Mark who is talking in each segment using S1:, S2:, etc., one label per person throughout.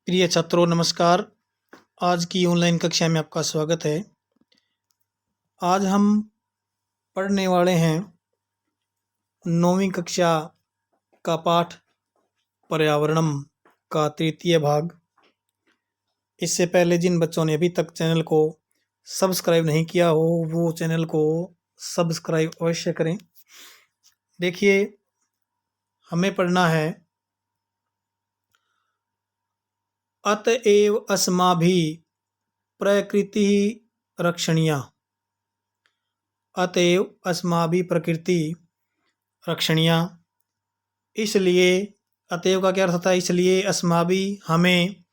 S1: प्रिय छात्रों नमस्कार। आज की ऑनलाइन कक्षा में आपका स्वागत है। आज हम पढ़ने वाले हैं 9वीं कक्षा का पाठ पर्यावरणम का तृतीय भाग। इससे पहले जिन बच्चों ने अभी तक चैनल को सब्सक्राइब नहीं किया हो वो चैनल को सब्सक्राइब अवश्य करें। देखिए, हमें पढ़ना है अतएव अस्माभिः प्रकृति रक्षणीया। अतएव अस्माभिः प्रकृति रक्षणीया। इसलिए, अतएव का क्या अर्थ होता है? इसलिए अस्माभिः हमें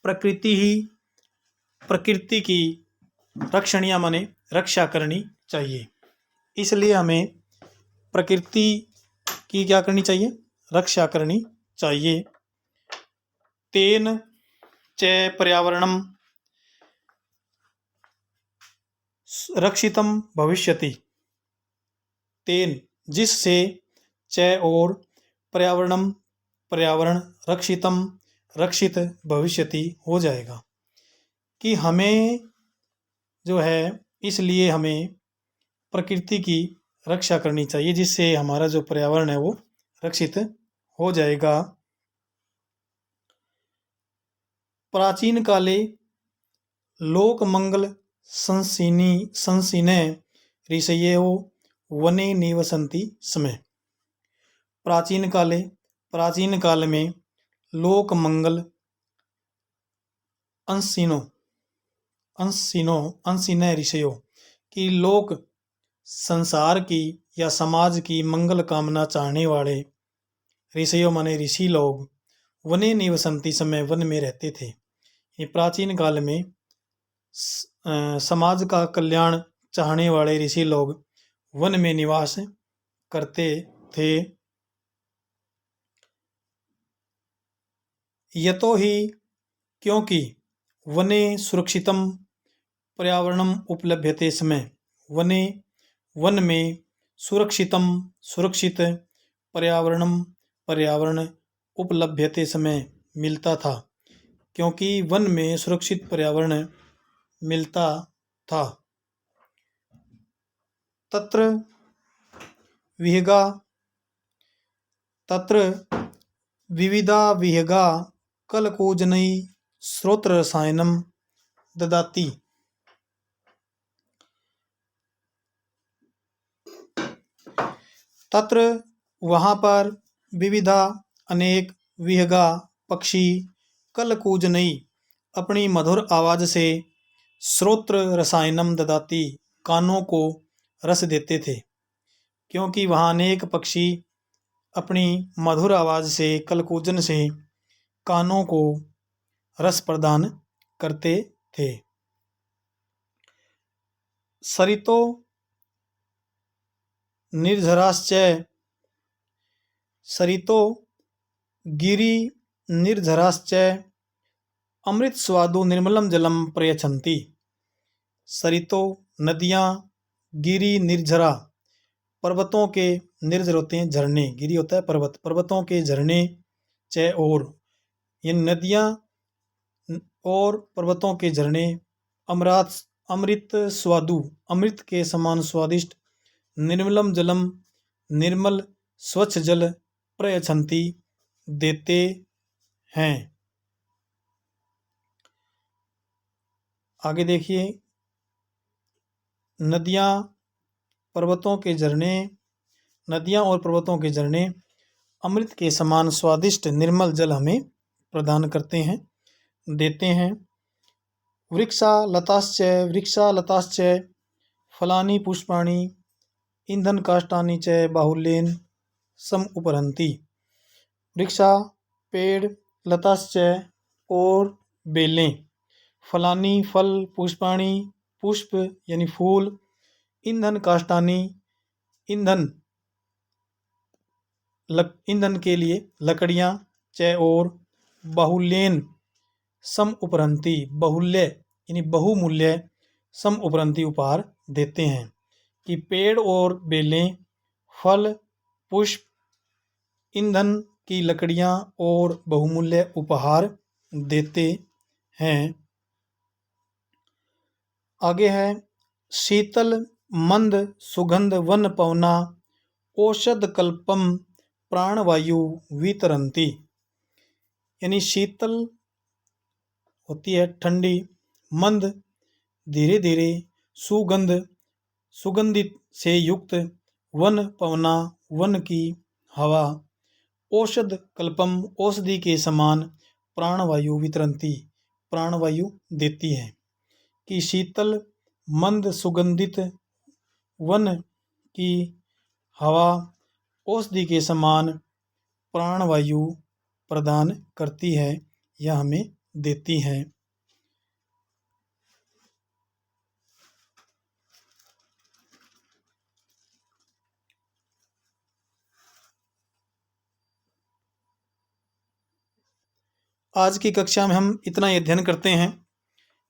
S1: प्रकृति की रक्षणीया माने रक्षा करनी चाहिए। इसलिए हमें प्रकृति की क्या करनी चाहिए? रक्षा करनी चाहिए। तेन च पर्यावरणम रक्षितम भविष्यति। तेन जिससे, च और पर्यावरण रक्षितम रक्षित भविष्यति हो जाएगा। कि हमें जो है, इसलिए हमें प्रकृति की रक्षा करनी चाहिए जिससे हमारा जो पर्यावरण है वो रक्षित हो जाएगा। प्राचीन काले लोकमंगल संसिने ऋषयो वने निवसन्ति स्म। प्राचीन काल में लोकमंगल अंसिने ऋषयो कि लोक संसार की या समाज की मंगल कामना चाहने वाले ऋषियों माने ऋषि लोग वने निवसंती समय वन में रहते थे। ये प्राचीन काल में समाज का कल्याण चाहने वाले ऋषि लोग वन में निवास करते थे। यतो ही क्योंकि वने सुरक्षितम पर्यावरणम उपलभ्यते समय वन में सुरक्षित पर्यावरण उपलभ्यते समय मिलता था। क्योंकि वन में सुरक्षित पर्यावरण मिलता था। तत्र विविधा विहगा कलकूजनई श्रोत्र रसायनम ददाति। तत्र वहाँ पर विविधा अनेक विहगा पक्षी कलकूजनई अपनी मधुर आवाज से श्रोत्र रसायनम ददाति कानों को रस देते थे। क्योंकि वहाँ अनेक पक्षी अपनी मधुर आवाज से कलकूजन से कानों को रस प्रदान करते थे। सरितो निर्झराश्च सरितो गिरि निर्झराश्च अमृत स्वादु निर्मलम जलम प्रयच्छन्ति। सरितो नदियाँ, गिरि निर्झरा पर्वतों के, निर्झर होते हैं झरने, गिरि होता है पर्वत, पर्वतों के झरने, च और ये नदियाँ और पर्वतों के झरने अमृत स्वादु अमृत के समान स्वादिष्ट, निर्मलम जलम निर्मल स्वच्छ जल प्रयच्छन्ति देते हैं। आगे देखिए, नदियाँ और पर्वतों के झरने अमृत के समान स्वादिष्ट निर्मल जल हमें प्रदान करते हैं, देते हैं। वृक्षालताश्च फलानि पुष्पाणि ईंधन काष्ठानि च बाहुल्येन समुपरन्ति। वृक्षा पेड़, लताश्च और बेलें, फलानि फल, पुष्पाणि पुष्प यानी फूल, ईंधन काष्ठानि ईंधन के लिए लकड़ियाँ, च और बाहुल्येन सम उपरंती बहुल्य यानी बहुमूल्य सम उपरंती उपहार देते हैं। कि पेड़ और बेलें, फल, पुष्प, ईंधन की लकड़ियाँ और बहुमूल्य उपहार देते हैं। आगे है शीतल मंद सुगंध वन पवना औषध कल्पम प्राणवायु वितरंती। यानी शीतल होती है ठंडी, मंद धीरे धीरे, सुगंधित से युक्त, वन पवना वन की हवा, औषध कल्पम औषधि के समान, प्राणवायु वितरंती प्राणवायु देती है। कि शीतल मंद सुगंधित वन की हवा औषधि के समान प्राणवायु प्रदान करती है या हमें देती है। आज की कक्षा में हम इतना ही अध्ययन करते हैं।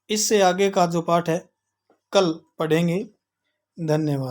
S1: इससे आगे का जो पाठ है कल पढ़ेंगे। धन्यवाद।